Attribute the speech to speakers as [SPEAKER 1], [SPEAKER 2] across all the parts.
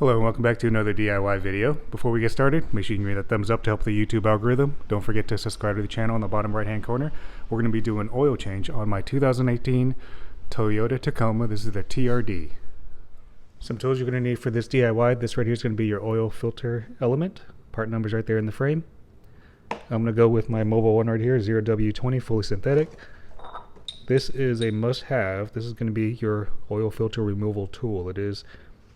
[SPEAKER 1] Hello and welcome back to another DIY video. Before we get started, make sure you give me that thumbs up to help the YouTube algorithm. Don't forget to subscribe to the channel in the bottom right hand corner. We're going to be doing oil change on my 2018 Toyota Tacoma. This is the TRD. Some tools you're going to need for this DIY. This right here is going to be your oil filter element. Part number's right there in the frame. I'm going to go with my Mobil one right here, 0W20 fully synthetic. This is a must-have. This is going to be your oil filter removal tool.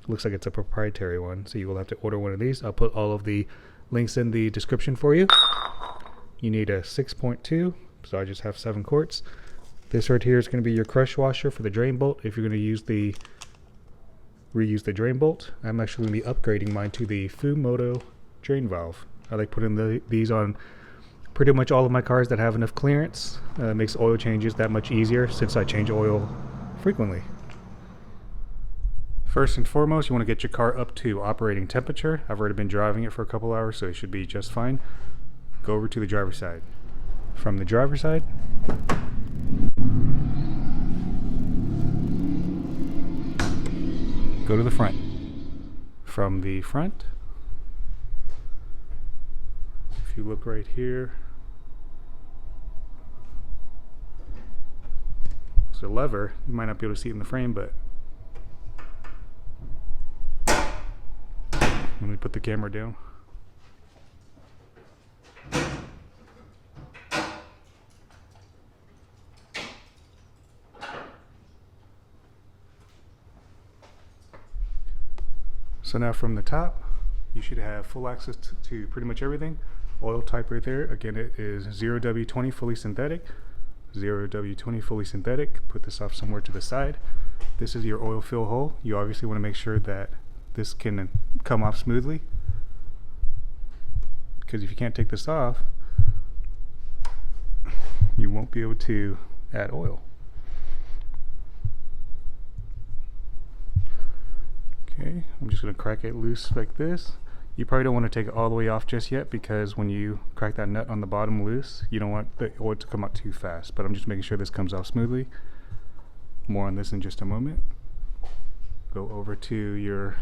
[SPEAKER 1] Looks like it's a proprietary one, so you will have to order one of these. I'll put all of the links in the description for you. You need a 6.2, so I just have 7 quarts. This right here is going to be your crush washer for the drain bolt. If you're going to reuse the drain bolt, I'm actually going to be upgrading mine to the Fumoto drain valve. I like putting these on pretty much all of my cars that have enough clearance. Makes oil changes that much easier since I change oil frequently. First and foremost, you want to get your car up to operating temperature. I've already been driving it for a couple hours, so it should be just fine. Go over to the driver's side. From the driver's side, go to the front. From the front, if you look right here, there's a lever. You might not be able to see it in the frame, but let me put the camera down. So now from the top, you should have full access to pretty much everything. Oil type right there. Again, it is 0W20 fully synthetic. 0W20 fully synthetic. Put this off somewhere to the side. This is your oil fill hole. You obviously want to make sure that this can come off smoothly, because if you can't take this off, you won't be able to add oil. Okay, I'm just going to crack it loose like this. You probably don't want to take it all the way off just yet, because when you crack that nut on the bottom loose, you don't want the oil to come out too fast. But I'm just making sure this comes off smoothly. More on this in just a moment. Go over to your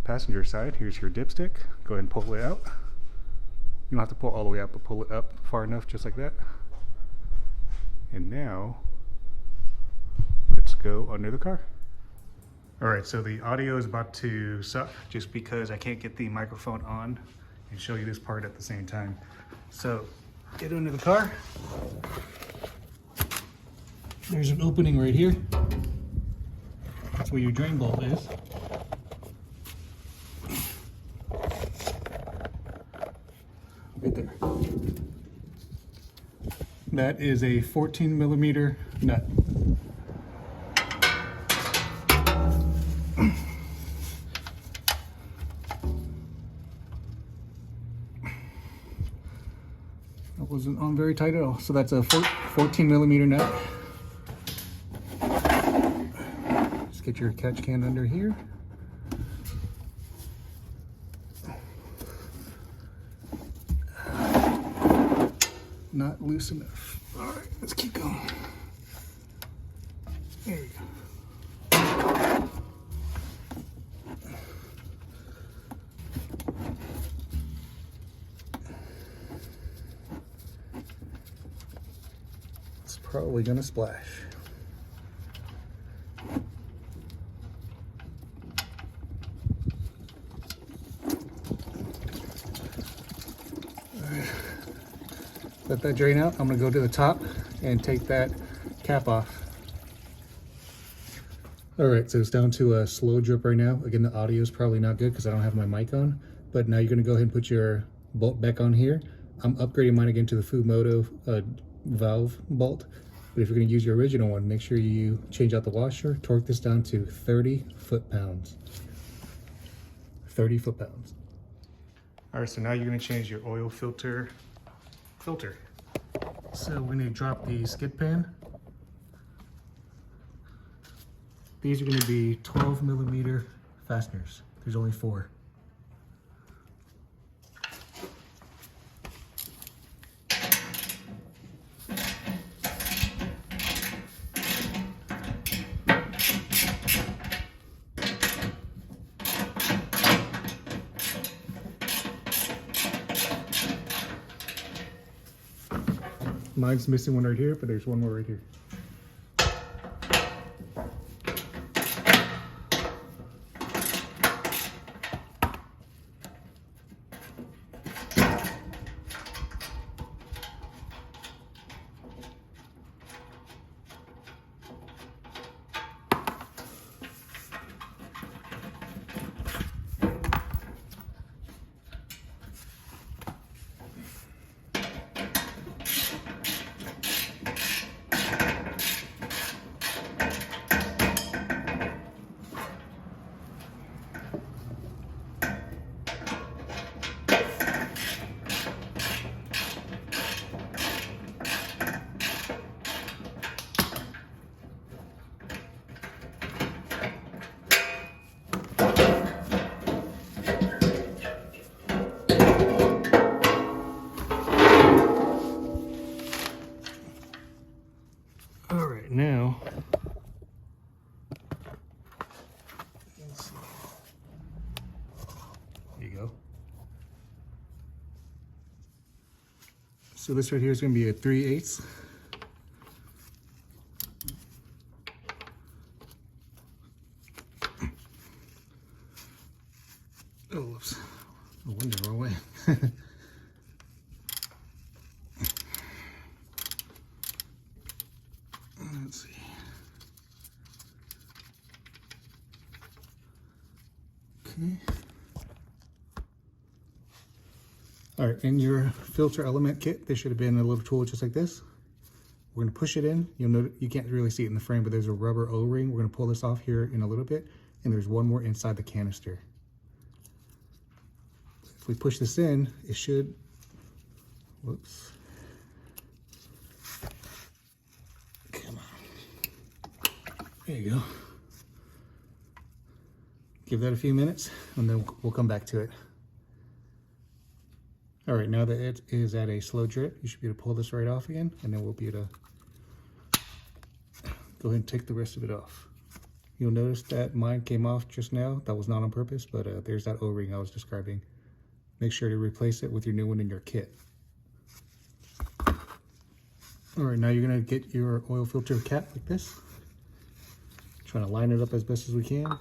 [SPEAKER 1] passenger side. Here's your dipstick. Go ahead and pull it out. You don't have to pull all the way out, but pull it up far enough, just like that. And now let's go under the car. Alright, so the audio is about to suck just because I can't get the microphone on and show you this part at the same time. So get under the car. There's an opening right here. That's where your drain bolt is. Right there. That is a 14mm nut. That wasn't on very tight at all. So that's a 14mm nut. Just get your catch can under here. Not loose enough. All right, let's keep going. There we go. It's probably gonna splash. Let that drain out. I'm going to go to the top and take that cap off. Alright, so it's down to a slow drip right now. Again, the audio is probably not good because I don't have my mic on. But now you're going to go ahead and put your bolt back on here. I'm upgrading mine again to the Fumoto valve bolt. But if you're going to use your original one, make sure you change out the washer. Torque this down to 30 foot-pounds. 30 foot-pounds. Alright, so now you're going to change your oil filter. So we're going to drop the skid pan. These are going to be 12mm fasteners. There's only 4. Mine's missing one right here, but there's one more right here. All right, now let's see. There you go. So this right here is going to be a 3/8. Oh, whoops. I went the wrong way. Let's see. Okay. All right, in your filter element kit, there should have been a little tool just like this. We're gonna push it in. You'll notice you can't really see it in the frame, but there's a rubber O-ring. We're gonna pull this off here in a little bit, and there's one more inside the canister. If we push this in, it should, whoops. Come on. There you go. Give that a few minutes, and then we'll come back to it. All right, now that it is at a slow drip, you should be able to pull this right off again, and then we'll be able to go ahead and take the rest of it off. You'll notice that mine came off just now. That was not on purpose, but there's that O-ring I was describing. Make sure to replace it with your new one in your kit. All right, now you're gonna get your oil filter cap like this. Trying to line it up as best as we can.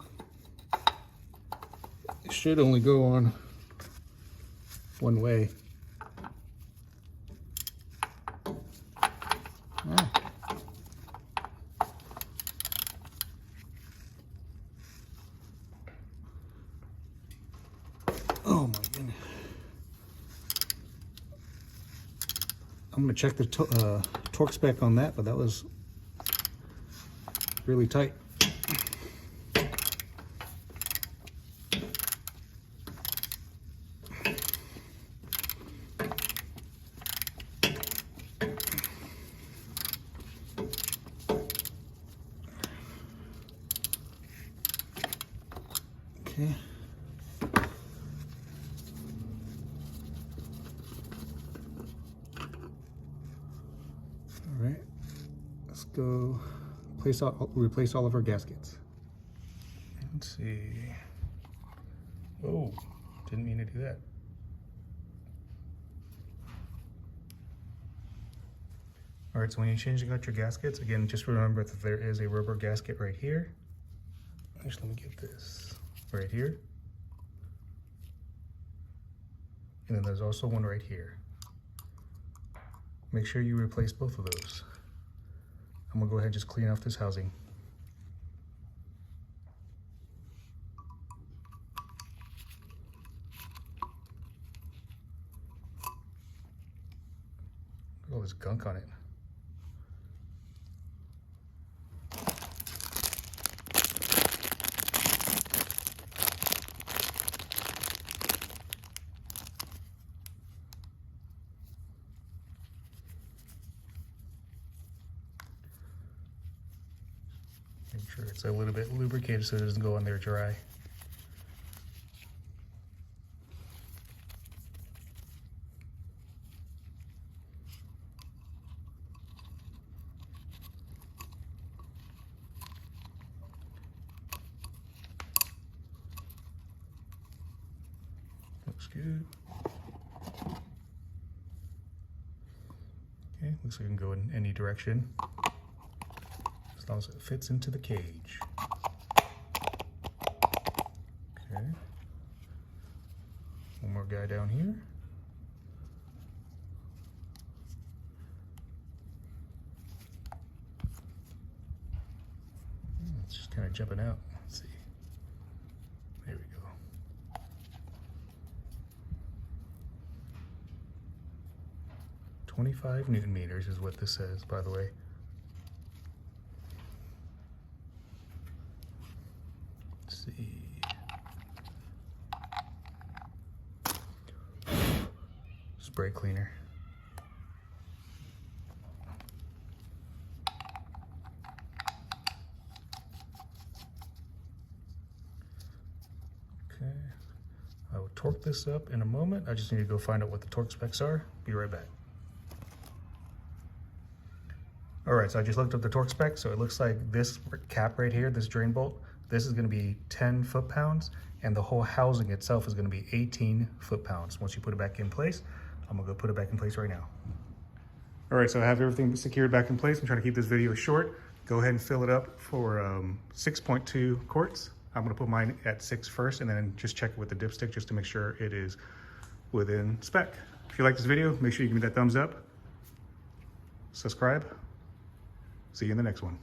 [SPEAKER 1] It should only go on one way. Ah. Oh my goodness. I'm gonna check the torque spec on that, but that was really tight. Okay. All right, let's go replace all of our gaskets. Let's see. Oh, didn't mean to do that. All right, so when you're changing out your gaskets, again, just remember that there is a rubber gasket right here. Actually, let me get this right here. And then there's also one right here. Make sure you replace both of those. I'm gonna go ahead and just clean off this housing. Look at all this gunk on it. Make sure it's a little bit lubricated so it doesn't go on there dry. Looks good. Okay. looks like it can go in any direction as long as it fits into the cage. Okay. One more guy down here. It's just kind of jumping out. Let's see. There we go. "25 Newton meters" is what this says, by the way. Let's see. Spray cleaner. Okay, I will torque this up in a moment. I just need to go find out what the torque specs are. Be right back. All right, so I just looked up the torque specs. So it looks like this cap right here, this drain bolt, this is gonna be 10 foot-pounds, and the whole housing itself is gonna be 18 foot-pounds. Once you put it back in place, I'm gonna go put it back in place right now. All right, so I have everything secured back in place. I'm trying to keep this video short. Go ahead and fill it up for 6.2 quarts. I'm gonna put mine at 6 first, and then just check it with the dipstick just to make sure it is within spec. If you like this video, make sure you give me that thumbs up, subscribe. See you in the next one.